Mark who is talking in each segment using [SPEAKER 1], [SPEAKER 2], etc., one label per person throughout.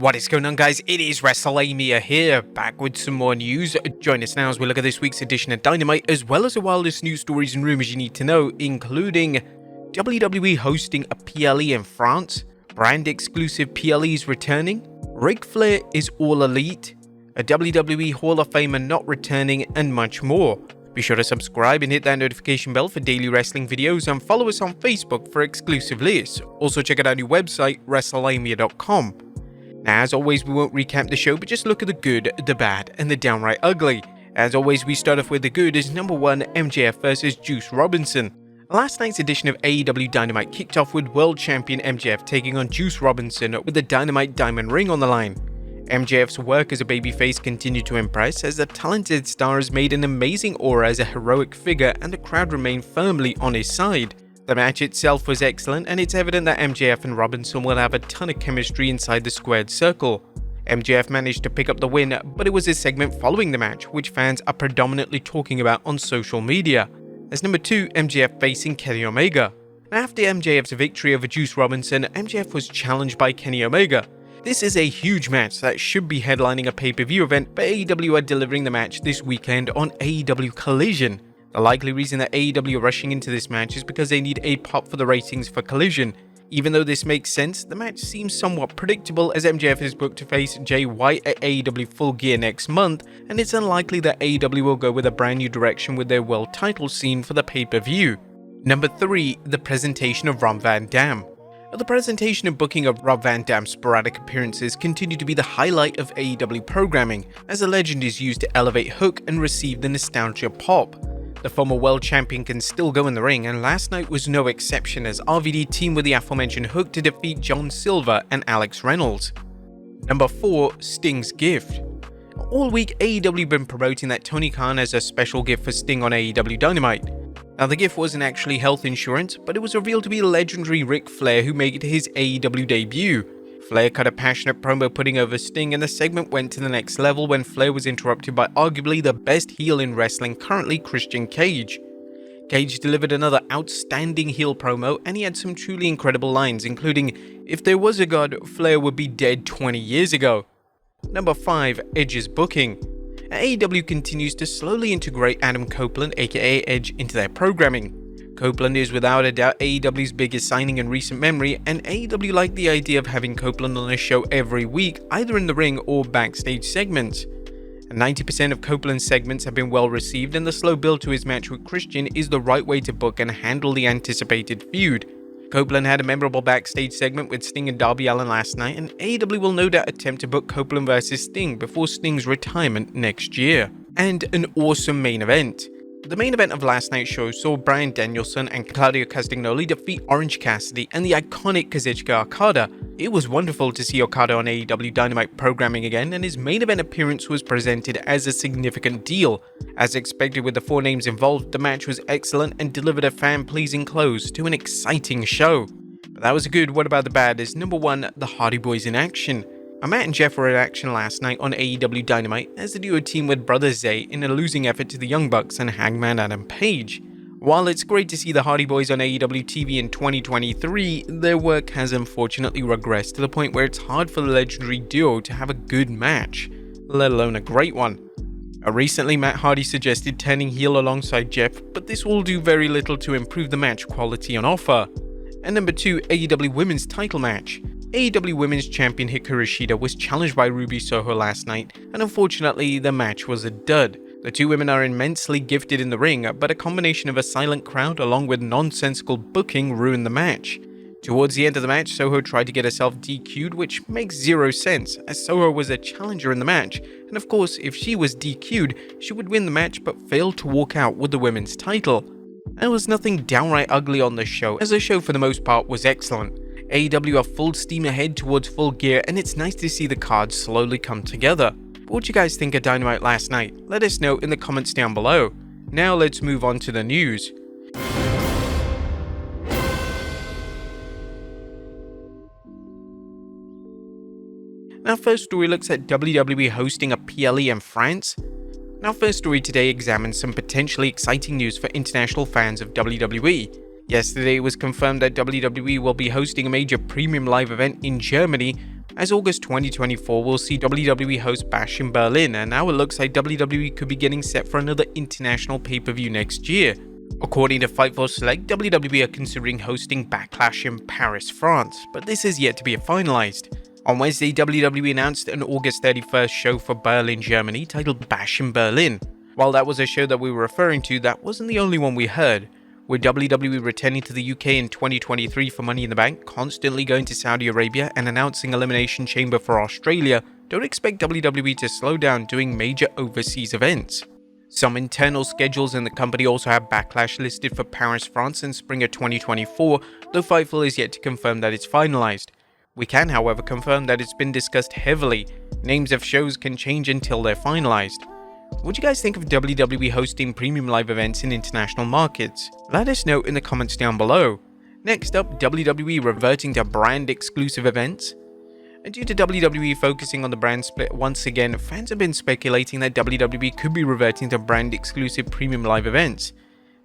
[SPEAKER 1] What is going on, guys? It is Wrestlelamia here, back with some more news. Join us now as we look at this week's edition of Dynamite, as well as the wildest news stories and rumors you need to know, including WWE hosting a PLE in France, brand exclusive PLEs returning, Ric Flair is all elite, a WWE Hall of Famer not returning, and much more. Be sure to subscribe and hit that notification bell for daily wrestling videos, and follow us on Facebook for exclusive lists. Also check out our new website, Wrestlelamia.com. Now, as always, we won't recap the show, but just look at the good, the bad, and the downright ugly. As always, we start off with the good as number 1, MJF vs Juice Robinson. Last night's edition of AEW Dynamite kicked off with world champion MJF taking on Juice Robinson with the Dynamite diamond ring on the line. MJF's work as a babyface continued to impress as the talented star has made an amazing aura as a heroic figure, and the crowd remained firmly on his side. The match itself was excellent, and it's evident that MJF and Robinson will have a ton of chemistry inside the squared circle. MJF managed to pick up the win, but it was his segment following the match which fans are predominantly talking about on social media. As number 2, MJF facing Kenny Omega. After MJF's victory over Juice Robinson, MJF was challenged by Kenny Omega. This is a huge match that should be headlining a pay-per-view event, but AEW are delivering the match this weekend on AEW Collision. The likely reason that AEW are rushing into this match is because they need a pop for the ratings for Collision. Even though this makes sense, the match seems somewhat predictable as MJF is booked to face Jay White at AEW Full Gear next month, and it's unlikely that AEW will go with a brand new direction with their world title scene for the pay-per-view. Number 3, the presentation of Rob Van Dam. The presentation and booking of Rob Van Dam's sporadic appearances continue to be the highlight of AEW programming, as the legend is used to elevate Hook and receive the nostalgia pop. The former world champion can still go in the ring, and last night was no exception as RVD teamed with the aforementioned Hook to defeat John Silver and Alex Reynolds. Number 4, Sting's gift. All week AEW been promoting that Tony Khan has a special gift for Sting on AEW Dynamite. Now, the gift wasn't actually health insurance, but it was revealed to be legendary Ric Flair, who made his AEW debut. Flair cut a passionate promo putting over Sting, and the segment went to the next level when Flair was interrupted by arguably the best heel in wrestling currently, Christian Cage. Cage delivered another outstanding heel promo, and he had some truly incredible lines, including, "If there was a god, Flair would be dead 20 years ago." Number 5, Edge's booking. AEW continues to slowly integrate Adam Copeland, aka Edge, into their programming. Copeland is without a doubt AEW's biggest signing in recent memory, and AEW like the idea of having Copeland on a show every week, either in the ring or backstage segments. And 90% of Copeland's segments have been well received, and the slow build to his match with Christian is the right way to book and handle the anticipated feud. Copeland had a memorable backstage segment with Sting and Darby Allin last night, and AEW will no doubt attempt to book Copeland vs Sting before Sting's retirement next year. And an awesome main event. The main event of last night's show saw Bryan Danielson and Claudio Castagnoli defeat Orange Cassidy and the iconic Kazuchika Okada. It was wonderful to see Okada on AEW Dynamite programming again, and his main event appearance was presented as a significant deal. As expected with the 4 names involved, the match was excellent and delivered a fan-pleasing close to an exciting show. But that was good. What about the bad? Is number 1, the Hardy Boys in action. Matt and Jeff were in action last night on AEW Dynamite as the duo teamed with Brother Zay in a losing effort to the Young Bucks and Hangman Adam Page. While it's great to see the Hardy Boys on AEW TV in 2023, their work has unfortunately regressed to the point where it's hard for the legendary duo to have a good match, let alone a great one. Recently, Matt Hardy suggested turning heel alongside Jeff, but this will do very little to improve the match quality on offer. And number 2, AEW Women's title match. AEW Women's Champion Hikaru Shida was challenged by Ruby Soho last night, and unfortunately the match was a dud. The two women are immensely gifted in the ring, but a combination of a silent crowd along with nonsensical booking ruined the match. Towards the end of the match, Soho tried to get herself DQ'd, which makes zero sense, as Soho was a challenger in the match, and of course if she was DQ'd, she would win the match but failed to walk out with the women's title. There was nothing downright ugly on this show, as the show for the most part was excellent. AEW are full steam ahead towards Full Gear, and it's nice to see the cards slowly come together. But what do you guys think of Dynamite last night? Let us know in the comments down below. Now let's move on to the news. Our first story looks at WWE hosting a PLE in France. Our first story today examines some potentially exciting news for international fans of WWE. Yesterday it was confirmed that WWE will be hosting a major premium live event in Germany, As August 2024 will see WWE host Bash in Berlin, and now it looks like WWE could be getting set for another international pay-per-view next year. According to Fightful Select, WWE are considering hosting Backlash in Paris, France, but this is yet to be finalized. On Wednesday, WWE announced an August 31st show for Berlin, Germany titled Bash in Berlin. While that was a show that we were referring to, that wasn't the only one we heard. With WWE returning to the UK in 2023 for Money in the Bank, constantly going to Saudi Arabia, and announcing Elimination Chamber for Australia, don't expect WWE to slow down doing major overseas events. Some internal schedules in the company also have Backlash listed for Paris, France in spring of 2024, though Fightful is yet to confirm that it's finalized. We can, however, confirm that it's been discussed heavily. Names of shows can change until they're finalized. What do you guys think of WWE hosting premium live events in international markets? Let us know in the comments down below. Next up, WWE reverting to brand exclusive events. And due to WWE focusing on the brand split once again, fans have been speculating that WWE could be reverting to brand exclusive premium live events.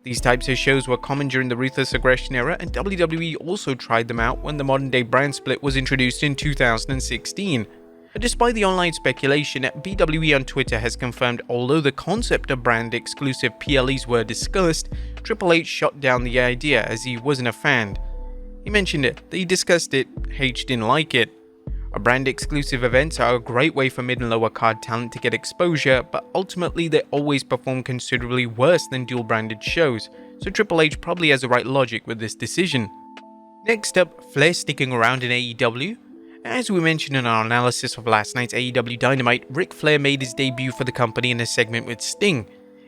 [SPEAKER 1] These types of shows were common during the Ruthless Aggression era, and WWE also tried them out when the modern day brand split was introduced in 2016. But despite the online speculation, BWE on Twitter has confirmed although the concept of brand exclusive PLEs were discussed, Triple H shot down the idea as he wasn't a fan. He mentioned it, that he discussed it, H didn't like it. Brand exclusive events are a great way for mid and lower card talent to get exposure, but ultimately they always perform considerably worse than dual branded shows, so Triple H probably has the right logic with this decision. Next up, Flair sticking around in AEW. As we mentioned in our analysis of last night's AEW Dynamite, Ric Flair made his debut for the company in a segment with Sting.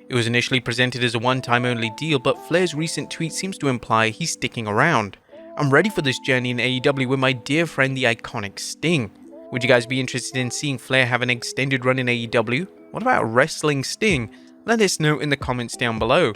[SPEAKER 1] It was initially presented as a one-time only deal, but Flair's recent tweet seems to imply he's sticking around. I'm ready for this journey in AEW with my dear friend the iconic Sting. Would you guys be interested in seeing Flair have an extended run in AEW? What about wrestling Sting? Let us know in the comments down below.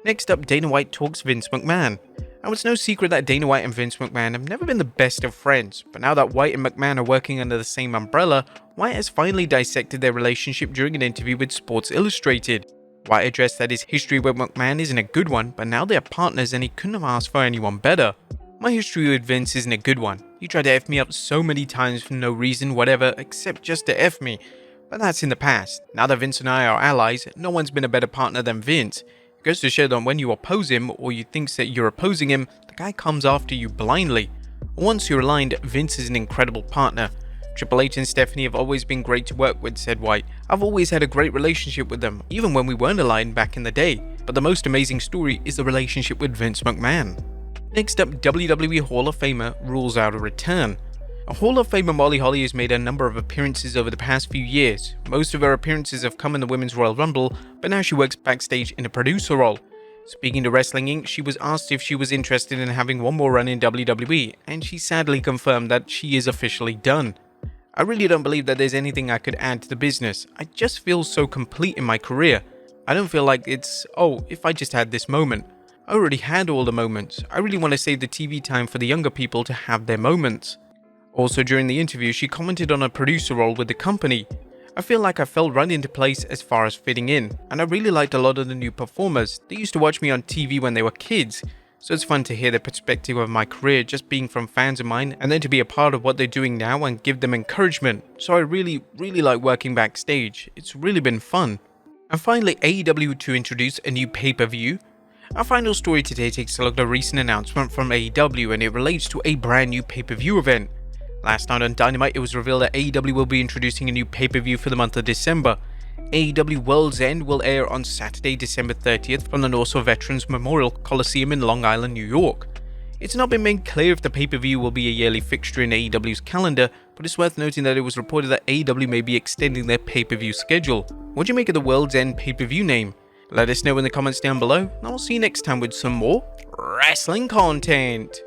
[SPEAKER 1] Next up, Dana White talks Vince McMahon. Now, it's no secret that Dana White and Vince McMahon have never been the best of friends, but now that White and McMahon are working under the same umbrella, White has finally dissected their relationship during an interview with Sports Illustrated. White addressed that his history with McMahon isn't a good one, but now they're partners and he couldn't have asked for anyone better. My history with Vince isn't a good one. He tried to F me up so many times for no reason whatever except just to F me, but that's in the past. Now that Vince and I are allies, no one's been a better partner than Vince. It goes to show that when you oppose him or you think that you're opposing him, the guy comes after you blindly. Once you're aligned, Vince is an incredible partner. Triple H and Stephanie have always been great to work with, said White. I've always had a great relationship with them, even when we weren't aligned back in the day. But the most amazing story is the relationship with Vince McMahon. Next up, WWE Hall of Famer rules out a return. A Hall of Famer Molly Holly has made a number of appearances over the past few years. Most of her appearances have come in the Women's Royal Rumble, but now she works backstage in a producer role. Speaking to Wrestling Inc., she was asked if she was interested in having one more run in WWE, and she sadly confirmed that she is officially done. I really don't believe that there's anything I could add to the business. I just feel so complete in my career. I don't feel like it's, oh, if I just had this moment. I already had all the moments. I really want to save the TV time for the younger people to have their moments. Also during the interview, she commented on a producer role with the company. I feel like I fell right into place as far as fitting in, and I really liked a lot of the new performers. They used to watch me on TV when they were kids, so it's fun to hear their perspective of my career just being from fans of mine and then to be a part of what they're doing now and give them encouragement. So I really like working backstage. It's really been fun. And finally, AEW to introduce a new pay-per-view. Our final story today takes a look at a recent announcement from AEW, and it relates to a brand new pay-per-view event. Last night on Dynamite, it was revealed that AEW will be introducing a new pay-per-view for the month of December. AEW World's End will air on Saturday, December 30th from the Nassau Veterans Memorial Coliseum in Long Island, New York. It's not been made clear if the pay-per-view will be a yearly fixture in AEW's calendar, but it's worth noting that it was reported that AEW may be extending their pay-per-view schedule. What do you make of the World's End pay-per-view name? Let us know in the comments down below, and I'll see you next time with some more wrestling content.